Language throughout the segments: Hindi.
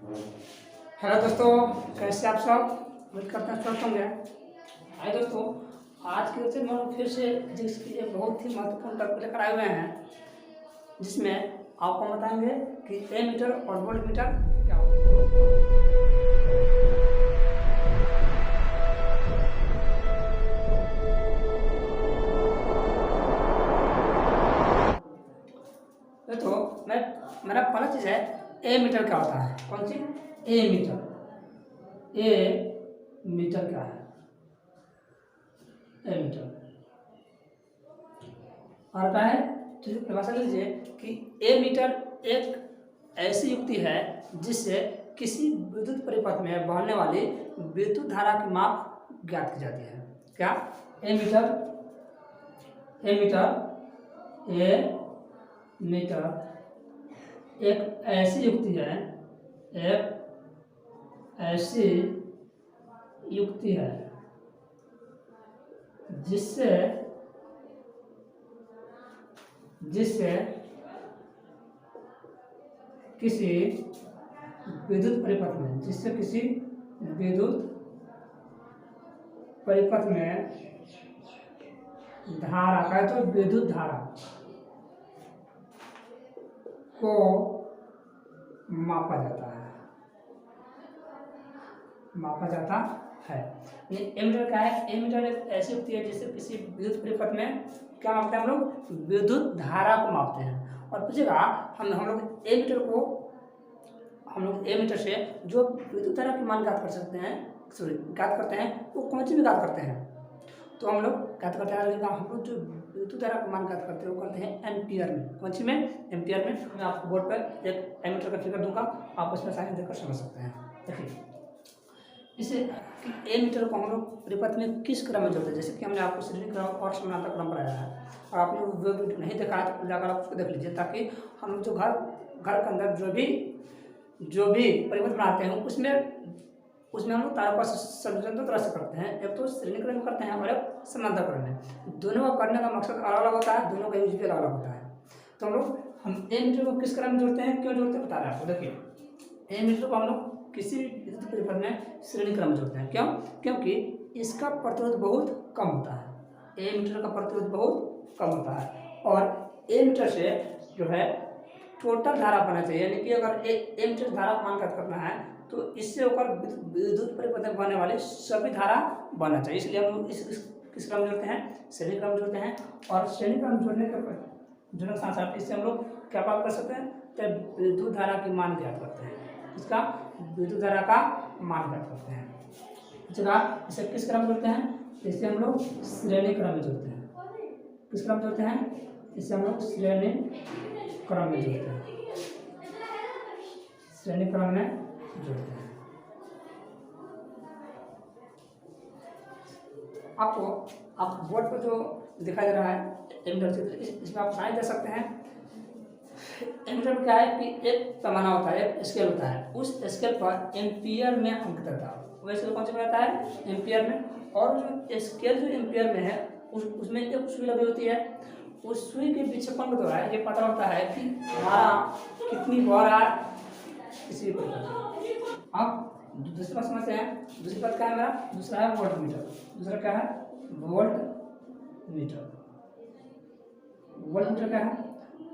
हेलो दोस्तों, कैसे आप सब? उम्मीद करते हैं स्वस्थ होंगे। आइए दोस्तों, आज की लेक्चर में हम फिर से फिजिक्स की एक बहुत ही महत्वपूर्ण टॉपिक लेकर आए हुए हैं, जिसमें आपको बताएंगे कि एमीटर और वोल्टमीटर क्या होता है। तो मेरा पहला चीज़ है एमीटर क्या होता है। कौन सी? एमीटर। ए मीटर क्या है? एमीटर और क्या है? तो परिभाषा लीजिए कि एमीटर एक ऐसी युक्ति है जिससे किसी विद्युत परिपथ में बहने वाली विद्युत धारा की माप ज्ञात की जाती है। क्या? एमीटर एमीटर ए मीटर एक ऐसी युक्ति है, एक ऐसी युक्ति है जिससे जिससे किसी विद्युत परिपथ में धारा का तो विद्युत धारा को मापा जाता है। ये एमीटर क्या है? एमीटर एक ऐसी युक्ति है जिससे किसी विद्युत परिपथ में क्या मापते हैं? हम लोग विद्युत धारा को मापते हैं। और पूछेगा हम लोग एमीटर से जो विद्युत धारा की मान ज्ञात करते हैं वो कौन सी में ज्ञात करते हैं? तो हम लोग ज्ञात करते हैं, हम लोग जो विद्युत धारा का मान ज्ञात करते हैं वो करते हैं एम्पियर में। कौन सी में? एम्पियर में। मैं आपको बोर्ड पर एक एमीटर का फिगर दूंगा, आप उसमें साइन देकर समझ सकते हैं। देखिए, इसे एमीटर को हम लोग परिपथ में किस क्रम में जोड़ते हैं, जैसे कि हमने आपको श्रेणी क्रम और समानांतर क्रम पढ़ाया है, और आपने वो वीडियो नहीं देखा है तो जाकर आप उसको देख लीजिए, ताकि हम लोग जो घर के अंदर जो भी परिपथ बनाते हैं उसमें हम लोग तारों का संयोजन दो तरह से करते हैं। एक तो श्रेणी क्रम में करते हैं और एक समानांतर क्रम में। दोनों का करने का मकसद अलग अलग होता है, दोनों का यूज भी अलग अलग होता है। तो हम एमीटर को किस क्रम में जोड़ते हैं, क्यों जोड़ते हैं, बता रहे हैं आपको। देखिए, एमीटर को हम लोग किसी भी विद्युत परिपथ में श्रेणी क्रम में जोड़ते हैं। क्यों? क्योंकि इसका प्रतिरोध बहुत कम होता है। एमीटर का प्रतिरोध बहुत कम होता है और एमीटर से जो है टोटल धारा बनना चाहिए, यानी कि अगर एमीटर धारा का मान ज्ञात करना है तो इससे होकर विद्युत परिपथ में बनने वाली सभी धारा बनना चाहिए। इसलिए हम लोग किस क्रम जोड़ते हैं? श्रेणी क्रम जोड़ते हैं। और श्रेणी क्रम जोड़ने के साथ साथ इससे हम लोग क्या प्राप्त कर सकते हैं? तो विद्युत धारा की मान ज्ञात करते हैं। इसका विद्युत धारा का मान ज्ञात करते हैं। जगह इसे किस क्रम जोड़ते हैं? इसे हम लोग श्रेणी क्रम में जोड़ते हैं। किस क्रम जोड़ते हैं? इसे हम लोग श्रेणी क्रम में जोड़ते हैं। श्रेणी क्रम में जोड़ते हैं। आप बोर्ड पर जो दिखाई दे रहा है एमीटर चित्र, इसमें आप साइन दे सकते हैं। एमीटर में क्या है कि एक पैमाना होता है, एक स्केल होता है। उस स्केल पर एम्पियर में अंकित रहता है। वो स्केल कौन से में रहता है? एम्पियर में। और जो स्केल जो एम्पियर में है उसमें एक सुई लगी होती है। उस सुई के विक्षेपण के द्वारा ये पता होता है कि धारा कितनी बह रहा है किसी परिपथ। अब दूसरी बात समझते हैं। दूसरी बात क्या है मेरा? दूसरा है वोल्ट मीटर। दूसरा क्या है? Volt meter. वोल्ट मीटर क्या है?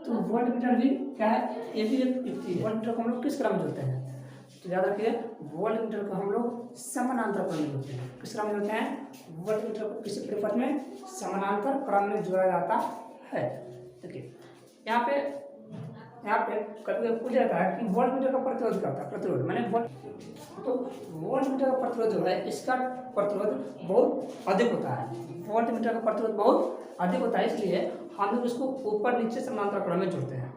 तो वोल्ट मीटर भी क्या है? ये भी एक युक्ति है। वोल्ट मीटर को हम लोग किस क्रम में जोड़ते हैं? तो याद रखिए, वोल्ट मीटर को हम लोग समानांतर क्रम में जोड़ते हैं। किस क्रम में जोड़ते हैं? वोल्ट मीटर को किसी परिपथ में समानांतर क्रम में जोड़ा जाता है। देखिए, यहाँ पे कभी पूछ जाता है कि वोल्ट मीटर का प्रतिरोध क्या होता है? प्रतिरोध मैंने वोल्ट मीटर का प्रतिरोध जो है, इसका प्रतिरोध बहुत अधिक होता है। वोल्ट मीटर का प्रतिरोध बहुत अधिक होता है, इसलिए हम लोग इसको ऊपर नीचे समानांतर क्रम में जोड़ते हैं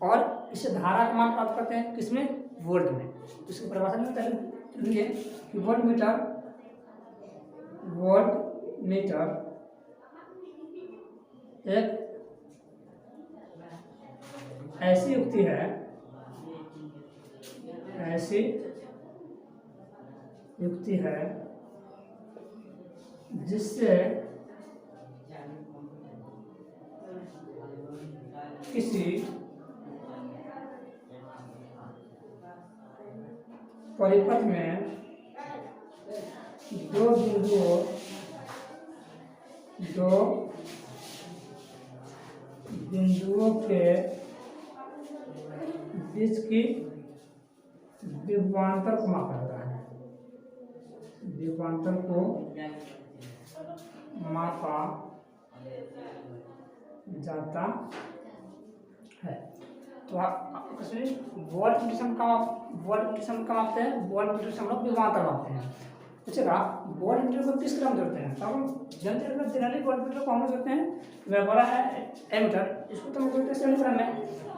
और इससे धारा का मान प्राप्त करते हैं। किसमें? वोल्ट में। इसकी परिभाषा में पहले लिखिए कि वोल्ट मीटर एक ऐसी युक्ति है जिससे किसी परिपथ में दो बिंदुओं के बीच की विभवांतर को मापा जाता है। विभवांतर को मापा जाता है। तो आप वोल्ट मीटर का मापते हैं, वोल्ट मीटर से हम लोग विभवांतर मापते हैं। पूछेगा वोल्ट मीटर को किस क्रम में जोड़ते हैं, तो हम जनरली वोल्ट मीटर को हम लोग जोड़ते हैं, मैं बोला है एमीटर, इसको तो हम जोड़ते हैं श्रेणी क्रम में।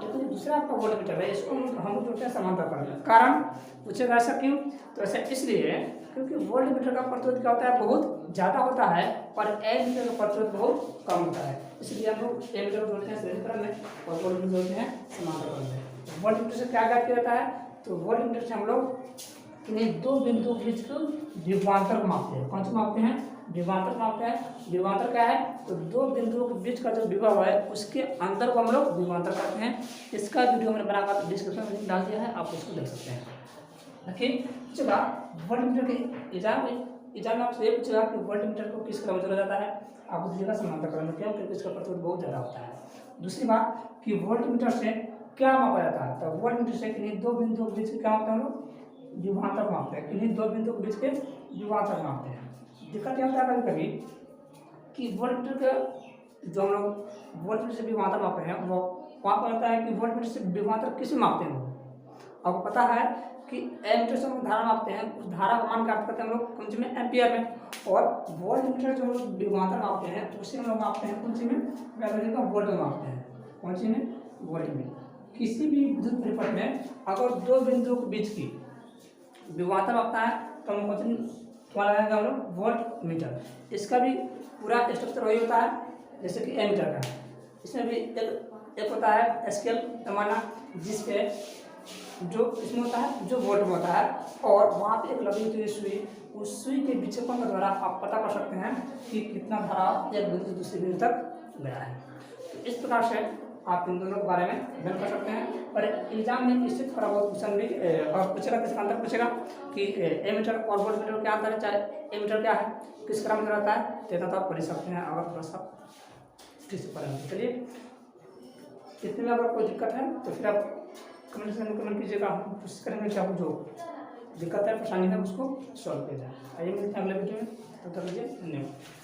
लेकिन दूसरा आपका वोल्ट मीटर है, इसको हम लोग जोड़ते हैं समांतर क्रम में। कारण पूछेगा ऐसा क्यों, तो ऐसा इसलिए क्योंकि वोल्ट मीटर का प्रतिरोध क्या होता है, बहुत ज़्यादा होता है, और एमीटर का प्रतिरोध बहुत कम होता है। इसलिए हम लोग एमीटर को जोड़ते हैं श्रेणी क्रम में और वोल्ट मीटर जोड़ते हैं समांतर क्रम में। वोल्ट मीटर से क्या ज्ञात किया जाता है, तो वोल्ट मीटर से हम लोग इन्हें दो बिंदुओं के बीच को विभवांतर को मापते हैं। कौन सा मापते हैं, विभवांतर मापते हैं। विभवांतर क्या है, तो दो बिंदुओं के बीच का जो विभव है उसके अंदर को हम लोग विभवांतर करते हैं। इसका वीडियो मैंने बनाकर डिस्क्रिप्शन में लिंक डाल दिया है, आप उसको देख सकते हैं। देखिए चला वोल्ट मीटर के एग्जाम में आपसे ये पूछेगा कि वोल्ट मीटर को किस क्रम में जोड़ा जाता है, आप पूछिएगा समांतर क्रम में। क्यों, क्योंकि इसका प्रतिरोध बहुत ज़्यादा होता है। दूसरी बात कि वोल्ट मीटर से क्या मापा जाता है, तो वोल्ट मीटर से किन्हीं दो बिंदुओं के बीच क्या होता है, हम लोग विभवांतर मापते हैं। किन्हीं दो बिंदुओं के बीच के विभवांतर मापते हैं। दिक्कत क्या होता है कभी कभी कि वोल्ट मीटर के जो हम लोग वोल्ट मीटर से विभवांतर मापते हैं, वो वहाँ पर होता है कि वोल्ट मीटर से विभवांतर किस में मापते हैं। आपको पता है कि एमीटर से हम धारा मापते हैं, उस धारा का मान ज्ञात करते हैं हम लोग कौन सी में, एम्पियर में। और वोल्ट मीटर जो हम लोग विभवांतर मापते हैं उसे हम लोग मापते हैं कौन सी में, वोल्ट में मापते हैं। कौन सी में, वोल्ट में। किसी भी विद्युत परिपथ में अगर दो बिंदुओं के बीच की विभवांतर मापना है तो हम कौन लगाएंगे, हम लोग वोल्ट मीटर। इसका भी पूरा स्ट्रक्चर वही होता है जैसे कि एमीटर का। इसमें भी एक होता है स्केल पैमाना, जिसपे जो इसमें होता है जो वोल्ट में होता है, और वहाँ पे एक लगी हुई सुई, उस सुई के विक्षेपण के द्वारा आप पता कर सकते हैं कि कितना धारा एक बिंदु से दूसरे बिंदु तक गया है। तो इस प्रकार से आप इन दोनों के बारे में अध्ययन कर सकते हैं। और एग्जाम में इससे थोड़ा बहुत क्वेश्चन भी और पूछेगा, किसका अंतर पूछेगा कि एमीटर और वोल्ट मीटर क्या अंतर है, चाहे एमीटर क्या है, किस क्रम में रहता है, तो आप पढ़ सकते हैं अगर थोड़ा सा ठीक से पढ़ेंगे। चलिए, इतने में अगर कोई दिक्कत है तो फिर आप कमेंट सेक्शन में कमेंट कीजिएगा, हम कोशिश करेंगे कि आपको जो दिक्कत है, परेशानी है, उसको सॉल्व किया जाए। आइए मिलते हैं अगले वीडियो में, तब तक के लिए धन्यवाद।